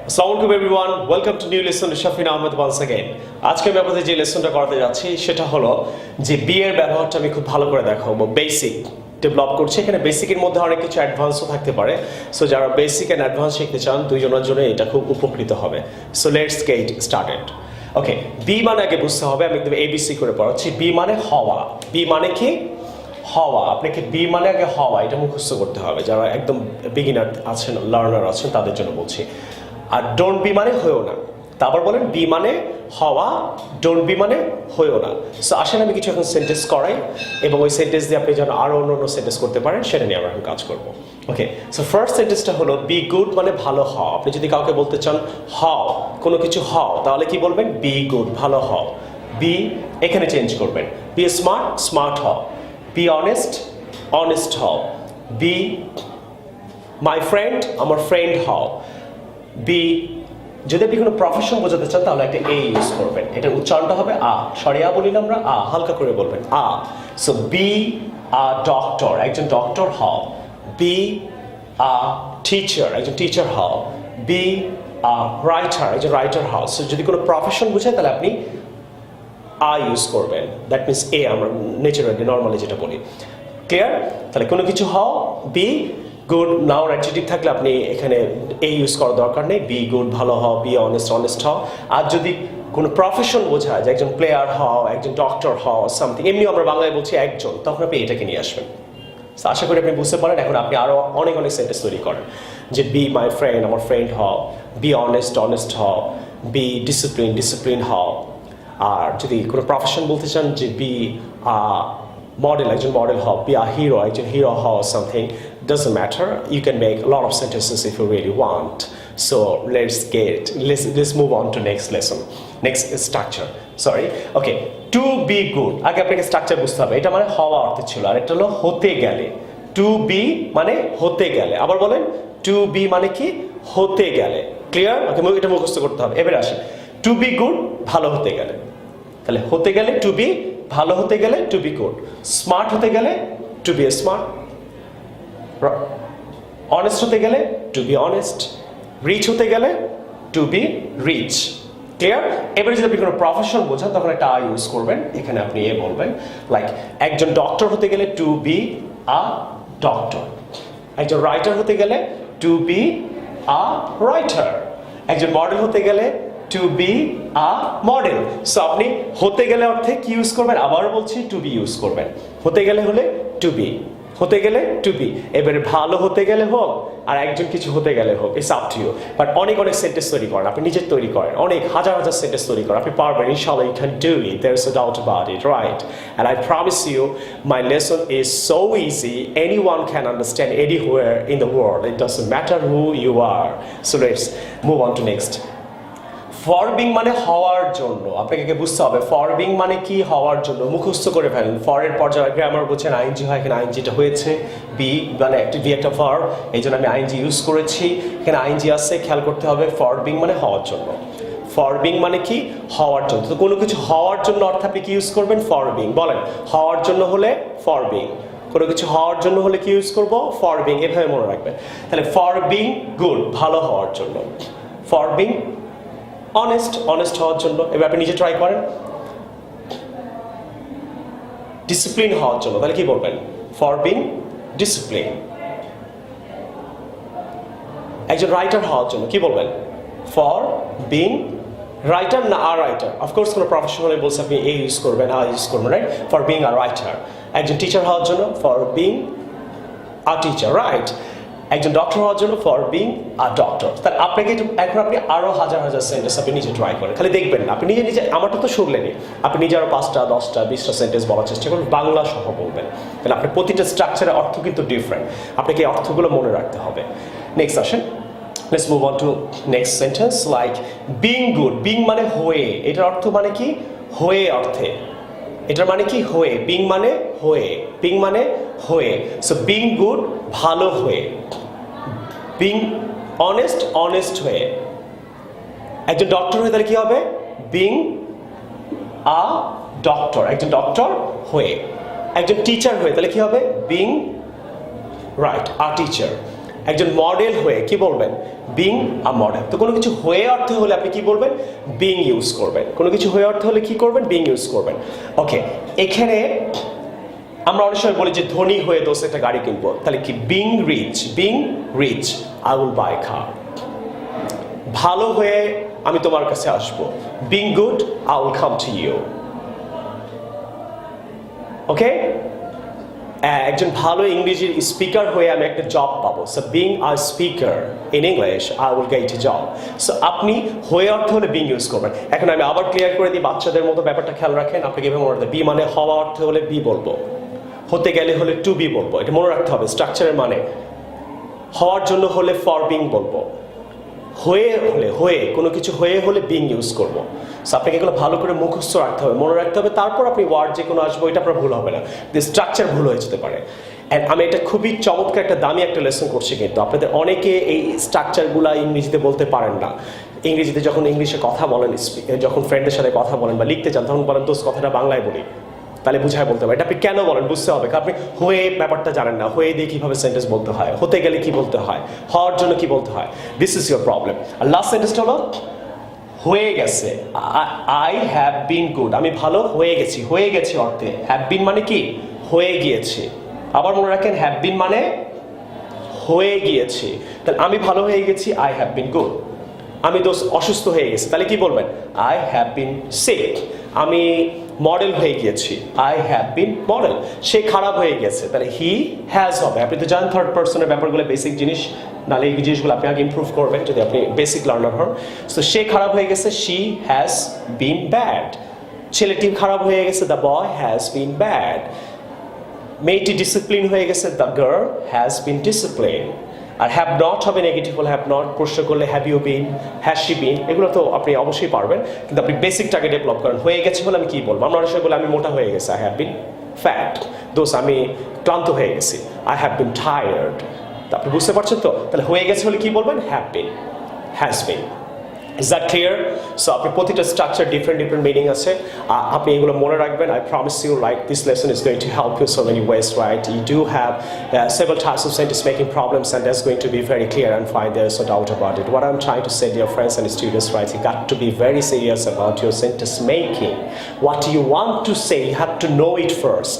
আসসালামু আলাইকুম everyone, welcome to new lesson Shafin Ahmed once again. আজকে আমি আপনাদের যে লেসনটা করাতে যাচ্ছি সেটা হলো যে বি এর ব্যবহারটা আমি খুব ভালো করে দেখাবো। বেসিক ডেভেলপ করছি, এখানে বেসিকের মধ্যে অনেক কিছু অ্যাডভান্সও থাকতে পারে। সো যারা বেসিক অ্যান্ড অ্যাডভান্স শিখতে চান দুইজনের জন্য এটা খুব উপকৃত হবে। So let's get started. Okay, be মানে আগে বুঝতে হবে, আমি একদম এবিসি করে পড়াচ্ছি। বি মানে হওয়া। বি মানে কি? হওয়া। আপনাকে বি মানে আগে হওয়া, এটা মুখস্থ করতে হবে। যারা একদম বিগিনার আছেন, লার্নার আছেন, তাদের জন্য বলছি। আর ডোন্ট বি মানে হয়েও না। তারপর বলেন বি মানে হওয়া, ডোন্ট বি মানে হয়েও না। সো আসলে আমি কিছু এখন সেন্টেন্স করাই এবং ওই সেন্টেন্স দিয়ে আপনি যেন আরও অন্য অন্য সেন্টেন্স করতে পারেন সেটা নিয়ে আমরা এখন কাজ করবো। ওকে, সো ফার্স্ট সেন্টেন্সটা হলো বি গুড মানে ভালো হও। আপনি যদি কাউকে বলতে চান হও, কোনো কিছু হও, তাহলে কি বলবেন? বি গুড, ভালো হও। বি এখানে চেঞ্জ করবেন। বি স্মার্ট, স্মার্ট হও। বি অনেস্ট, অনেস্ট হও। বি মাই ফ্রেন্ড, আমার ফ্রেন্ড হও। বি যদি আপনি কোনো প্রফেশন বোঝাতে চান তাহলে একটা এ ইউজ করবেন। এটার উচ্চারণটা হবে আ। সরিয়া বলি না আমরা, আ হালকা করে বলবেন আ। সো বি আ ডক্টর, একজন ডক্টর হও। বি আ টিচার, একজন টিচার হও। বি আ রাইটার, একজন রাইটার হও। সো যদি কোনো প্রফেশন বোঝায় তাহলে আপনি আ ইউজ করবেন। দ্যাট মিনস এ, আমরা ন্যাচারালি নর্মালি যেটা বলি। ক্লিয়ার? তাহলে কোনো কিছু হও। বি গুড, নাউন অ্যাডজেক্টিভ থাকলে আপনি এখানে এ ইউজ করার দরকার নেই। বি গুড, ভালো হও। বি অনেস্ট, অনেস্ট হও। আর যদি কোনো প্রফেশন বোঝায় যে একজন প্লেয়ার হও, একজন ডক্টর হও, সামথিং, এমনিও আমরা বাংলায় বলছি একজন, তখন আপনি এটাকে নিয়ে আসবেন। আশা করি আপনি বুঝতে পারেন। এখন আপনি আরও অনেক অনেক সেন্টেন্স তৈরি করেন যে বি মাই ফ্রেন্ড, আমার ফ্রেন্ড হও। বি অনেস্ট, অনেস্ট হও। বি ডিসিপ্লিন, ডিসিপ্লিন হও। আর যদি কোনো প্রফেশন বলতে চান যে বি মডেল, একজন মডেল হও। বি আ হিরো, একজন হিরো হও, something, doesn't matter. You can make a lot of sentences if you really want. So let's move on to next lesson. Next structure. Sorry. Okay. To be good. আগে আপনাকে structure বুঝতে হবে। এটা মানে হওয়া অর্থে ছিল, আর এটা হলো হতে গেলে। টু বি মানে হতে গেলে। আবার বলেন টু বি মানে কি? হতে গেলে। ক্লিয়ার? ওকে, এটা মুখস্থ করতে হবে। এবারে আসি, টু বি গুড, ভালো হতে গেলে। তাহলে হতে গেলে টু বি, ভালো হতে গেলে টু বি গুড, স্মার্ট হতে গেলে টু বি স্মার্ট, অনেস্ট হতে গেলে টু বি অনেস্ট, রিচ হতে গেলে টু বি রিচ। ক্লিয়ার? এবারে যদি আপনি কোনো প্রফেশন বোঝান তখন একটা আই ইউজ করবেন। এখানে আপনি এ বলবেন, লাইক একজন ডক্টর হতে গেলে টু বি আ ডক্টর। একজন রাইটার হতে গেলে টু বি আ রাইটার। একজন মডেল হতে গেলে to be a model. So আপনি হতে গেলে অর্থে কি ইউজ করবেন? আবার বলছি টু বি ইউজ করবেন। হতে গেলে হলে টু বি, হতে গেলে টু বি। এবারে ভালো হতে গেলে হোক আর একজন কিছু হতে গেলে হোক, it's up to you. But অনেক অনেক সেন্টেন্স তৈরি করেন, আপনি নিজের তৈরি করেন, অনেক হাজার হাজার সেন্টেন্স তৈরি করেন, আপনি পারবেন ইনশাআল্লাহ। You can do it, there is a doubt about it, right? And I promise you my lesson is so easy, anyone can understand anywhere in the world. It doesn't matter who you are. So let's move on to next. For being মানে হওয়ার জন্য। আপনাকে বুঝতে হবে for being মানে কি, হওয়ার জন্য। মুখস্থ করে ফেলেন। ফরের পর্যায়ে গ্রামার বলছেন আইএনজি হয়, এখানে আইএনজিটা হয়েছে। বি মানে বি একটা ফর, এই জন্য আমি আইএনজি ইউজ করেছি। এখানে আইএনজি আসছে, খেয়াল করতে হবে। ফর বিং মানে হওয়ার জন্য। ফর বিং মানে কি? হওয়ার জন্য। তো কোনো কিছু হওয়ার জন্য অর্থ আপনি কি ইউজ করবেন? For being. বলেন, হওয়ার জন্য হলে ফর বিং। কোনো কিছু হওয়ার জন্য হলে কি ইউজ করবো? For being. এভাবে মনে রাখবেন। তাহলে ফর বিং গুড, ভালো হওয়ার জন্য। ফর বিং অনেস্ট, অনেস্ট হওয়ার জন্য। এবার আপনি নিজে ট্রাই করেন। ডিসিপ্লিন হওয়ার জন্য, তাহলে কি বলবেন? For being discipline. একজন রাইটার হওয়ার জন্য কি বলবেন? ফর বিং রাইটার না আর রাইটার। অফকোর্স কোনো প্রফেশনালি বলছে আপনি এ ইউজ করবেন, আর ইউজ করবেন, রাইট? ফর বিং আর রাইটার। একজন টিচার হওয়ার জন্য for being a teacher, right? একজন ডক্টর হওয়ার জন্য ফর বিং আ ডক্টর। তাহলে আপনাকে এখন আপনি আরও হাজার হাজার সেন্টেন্স আপনি নিজে ট্রাই করেন। খালি দেখবেন না, আপনি নিজে নিজে, আমারটা তো শুনলেনই, আপনি নিজে আরও 5টা 10টা 20টা সেন্টেন্স বলার চেষ্টা করুন, বাংলা সহ বলবেন। তাহলে আপনার প্রতিটা স্ট্রাকচারের অর্থ কিন্তু ডিফারেন্ট, আপনাকে এই অর্থগুলো মনে রাখতে হবে। নেক্সট আসেন, let's move on to next sentence. Like being good. Being মানে হয়ে, এটার অর্থ মানে কি? হয়ে অর্থে। এটার মানে কি? হয়ে। বিং মানে হয়ে, বিং মানে হয়ে। সো বিং গুড, ভালো হয়ে। বিং অনেস্ট, অনেস্ট হয়ে। একজন ডক্টর হয়ে তাহলে কি হবে? বিং আ ডক্টর, একজন ডক্টর হয়ে। একজন টিচার হয়ে তাহলে কি হবে? Being write a teacher. একজন মডেল হয়ে কি বলবেন? Being a model. তো কোনো কিছু হয়ে অর্থে হলে আপনি কি বলবেন? বিং ইউজ করবেন। কোনো কিছু হয়ে অর্থে হলে কি করবেন? বিং ইউজ করবেন। ওকে, এখানে আমরা অনেক সময় বলি যে ধনী হয়ে দোস্ত একটা গাড়ি কিনবো, তাহলে কি? Being rich I will buy car. ভালো হয়ে আমি তোমার কাছে আসবো, being good I will come to you. Okay, একজন ভালো ইংরেজির স্পিকার হয়ে আমি একটা জব পাবো, so being a speaker in English I will get a job. So আপনি হয়ে অর্থ হলে বিং ইউজ করবেন। এখন আমি আবার ক্লিয়ার করে দিই, বাচ্চাদের মতো ব্যাপারটা খেয়াল রাখেন। আপনাকে এভাবে মনে রাখতে, বি মানে হওয়া অর্থে হলে বি বলবো, হতে গেলে হলে টু বি বলবো। এটা মনে রাখতে হবে স্ট্রাকচারের মানে। হওয়ার জন্য হলে ফর বিং বলবো, হয়ে কোনো কিছু হয়ে হলে বিং ইউজ করবো। সো আপনাকে এগুলো ভালো করে মুখস্থ রাখতে হবে, মনে রাখতে হবে, তারপর আপনি ওয়ার্ড যে কোনো আসবো, এটা আপনার ভুল হবে না, স্ট্রাকচার ভুল হয়ে যেতে পারে। অ্যান্ড আমি এটা খুবই চমৎকার একটা দামি একটা লেসন করছি, কিন্তু আপনাদের অনেকে এই স্ট্রাকচারগুলো ইংরেজিতে বলতে পারেন না। ইংরেজিতে যখন ইংলিশে কথা বলেন, যখন ফ্রেন্ডের সাথে কথা বলেন বা লিখতে চান, তখন বলেন দোস্ত কথাটা বাংলায় বলি, তাহলে বুঝায় বলতে হবে। এটা আপনি কেন বলেন বুঝতে হবে, কারণ আপনি হয়ে ব্যাপারটা জানেন না, হয়ে দিয়ে কিভাবে সেন্টেন্স বলতে হয়, হতে গেলে কি বলতে হয়, হওয়ার জন্য কি বলতে হয়। This is your problem. আর লাস্ট সেন্টেন্সটা হলো হয়ে গেছে, আই হ্যাভ বিন গুড, আমি ভালো হয়ে গেছি। হয়ে গেছি অর্থে হ্যাভ বিন মানে কি? হয়ে গিয়েছি। আবার মনে রাখেন, হ্যাভ বিন মানে হয়ে গিয়েছি। তাহলে আমি ভালো হয়ে গেছি, আই হ্যাভ বিন গুড। আমি দোস্ত অসুস্থ হয়ে গেছি, তাহলে কি বলবেন? I have been sick. আমি মডেল হয়ে গিয়েছি, আই হ্যাভ বিন মডেল। সে খারাপ হয়ে গেছে, তাহলে হি হ্যাজ হবে। আপনি তো জানেন থার্ড পার্সনের ব্যাপারগুলো বেসিক জিনিস, নাহলে এই জিনিসগুলো আপনি আগে ইমপ্রুভ করবেন যদি আপনি বেসিক লার্নার হন। সো সে খারাপ হয়ে গেছে, শি হ্যাজ বিন ব্যাড। ছেলেটি খারাপ হয়ে গেছে, the boy has been bad. মেয়েটি ডিসিপ্লিন হয়ে গেছে, the girl has been discipline. আর হ্যাভ নট হবে নেগেটিভ হলে হ্যাভ নট, প্রশ্ন করলে have you been, has she been, এগুলো তো আপনি অবশ্যই পারবেন, কিন্তু আপনি বেসিকটাকে ডেভেলপ করেন। হয়ে গেছে বলে আমি কি বলবো? আমরা অনেক সময় বলে আমি মোটা হয়ে গেছি, আই হ্যাভ বিন ফ্যাট। দোস্ত আমি ক্লান্ত হয়ে গেছি, আই হ্যাভ বিন টায়ার্ড। আপনি বুঝতে পারছেন তো? তাহলে হয়ে গেছে হলে কি বলবেন? Have been, has been. Is that clear? So আপনি প্রতিটা স্ট্রাকচার ডিফারেন্ট মিনিং আছে, আপনি এগুলো মনে রাখবেন। I promise you, like, this lesson is going to help you so many ways, right? You do have several types of sentence making problems, and that's going to be very clear and fine. There's no doubt about it. What I'm trying to say, dear friends and students, right? You got to be very serious about your sentence making. What do you want to say? You have to know it first.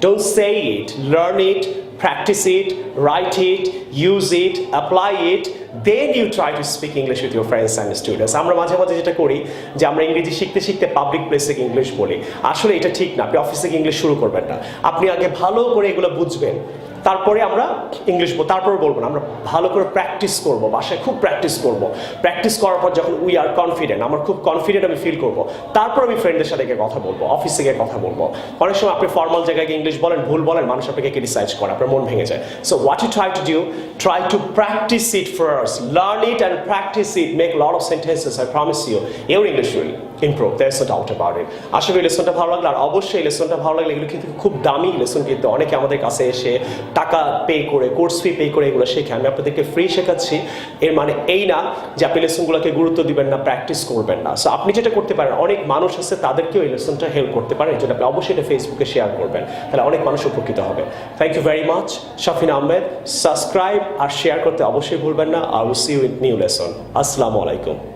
Don't say it, learn it, practice it, write it, use it, apply it, then you try to speak English with your friends and students. আমরা মাঝে মাঝে যেটা করি যে আমরা ইংরেজি শিখতে শিখতে পাবলিক প্লেসে ইংলিশ বলি, আসলে এটা ঠিক না। আপনি অফিসে ইংলিশ শুরু করবেন না, আপনি আগে ভালো করে এগুলো বুঝবেন, তারপরে আমরা ইংলিশ তারপরে বলবো না। আমরা ভালো করে প্র্যাকটিস করবো, বাসায় খুব প্র্যাকটিস করবো। প্র্যাকটিস করার পর যখন উই আর কনফিডেন্ট, আমার খুব কনফিডেন্ট আমি ফিল করবো, তারপর আমি ফ্রেন্ডদের সাথে গিয়ে কথা বলবো, অফিসে গিয়ে কথা বলবো। অনেক সময় আপনি ফর্মাল জায়গায় গিয়ে ইংলিশ বলেন, ভুল বলেন, মানুষ আপনাকে ক্রিটিসাইজ করে, আপনার মন ভেঙে যায়। So what you try to do, try to practice it first, learn it and practice it, make a lot of sentences. I promise you, your English will improve, there's no doubt about it. আশা করি লেসনটা ভালো লাগলো। আর অবশ্যই লেসনটা ভালো লাগলে, এগুলো কিন্তু খুব দামি লেসন, কিন্তু অনেকে আমাদের কাছে এসে টাকা পে করে, কোর্স ফি পে করে এগুলো শেখে। আমি আপনাদেরকে ফ্রি শেখাচ্ছি, এর মানে এই না যে আপনি লেসনগুলোকে গুরুত্ব দিবেন না, প্র্যাকটিস করবেন না। সো আপনি যেটা করতে পারেন, অনেক মানুষ আছে তাদেরকেও এই লেসনটা হেল্প করতে পারেন, যেটা আপনি অবশ্যই এটা ফেসবুকে শেয়ার করবেন, তাহলে অনেক মানুষ উপকৃত হবে। Thank you very much. Shafin Ahmed. Subscribe আর শেয়ার করতে অবশ্যই ভুলবেন না। I will see you in new lesson. আসসালামু আলাইকুম।